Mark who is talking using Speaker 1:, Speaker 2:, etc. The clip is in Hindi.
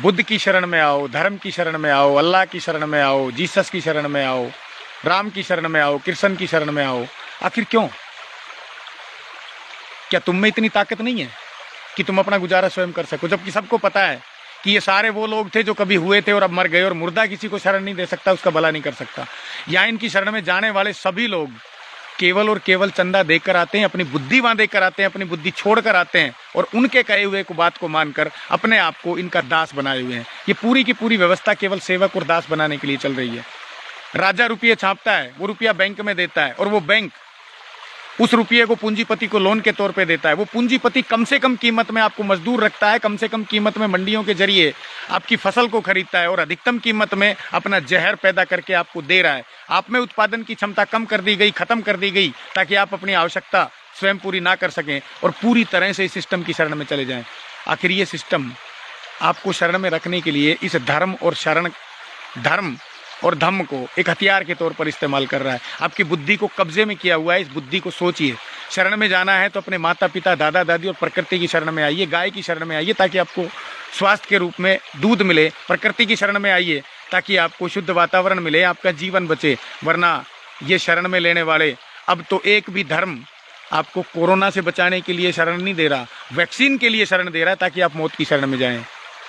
Speaker 1: बुद्ध की शरण में आओ, धर्म की शरण में आओ, अल्लाह की शरण में आओ, जीसस की शरण में आओ, राम की शरण में आओ, कृष्ण की शरण में आओ। आखिर क्यों? क्या तुम में इतनी ताकत नहीं है कि तुम अपना गुजारा स्वयं कर सको? जबकि सबको पता है कि ये सारे वो लोग थे जो कभी हुए थे और अब मर गए, और मुर्दा किसी को शरण नहीं दे सकता, उसका भला नहीं कर सकता। या इनकी शरण में जाने वाले सभी लोग केवल और केवल चंदा देकर आते हैं, अपनी बुद्धि वहां देकर आते हैं, अपनी बुद्धि छोड़कर आते हैं, और उनके कहे हुए को बात को मानकर अपने आप को इनका दास बनाए हुए हैं। ये पूरी की पूरी व्यवस्था केवल सेवक और दास बनाने के लिए चल रही है। राजा रुपये छापता है, वो रुपया बैंक में देता है, और वो बैंक उस रुपये को पूंजीपति को लोन के तौर पे देता है। वो पूंजीपति कम से कम कीमत में आपको मजदूर रखता है, कम से कम कीमत में मंडियों के जरिए आपकी फसल को खरीदता है, और अधिकतम कीमत में अपना जहर पैदा करके आपको दे रहा है। आप में उत्पादन की क्षमता कम कर दी गई, खत्म कर दी गई, ताकि आप अपनी आवश्यकता स्वयं पूरी ना कर सकें और पूरी तरह से इस सिस्टम की शरण में चले जाएं। आखिर ये सिस्टम आपको शरण में रखने के लिए इस धर्म और धम्म को एक हथियार के तौर पर इस्तेमाल कर रहा है। आपकी बुद्धि को कब्जे में किया हुआ है। इस बुद्धि को सोचिए। शरण में जाना है तो अपने माता पिता, दादा दादी और प्रकृति की शरण में आइए, गाय की शरण में आइए, ताकि आपको स्वास्थ्य के रूप में दूध मिले। प्रकृति की शरण में आइए ताकि आपको शुद्ध वातावरण मिले, आपका जीवन बचे। वरना ये शरण में लेने वाले अब तो एक भी धर्म आपको कोरोना से बचाने के लिए शरण नहीं दे रहा, वैक्सीन के लिए शरण दे रहा है, ताकि आप मौत की शरण में जाएं।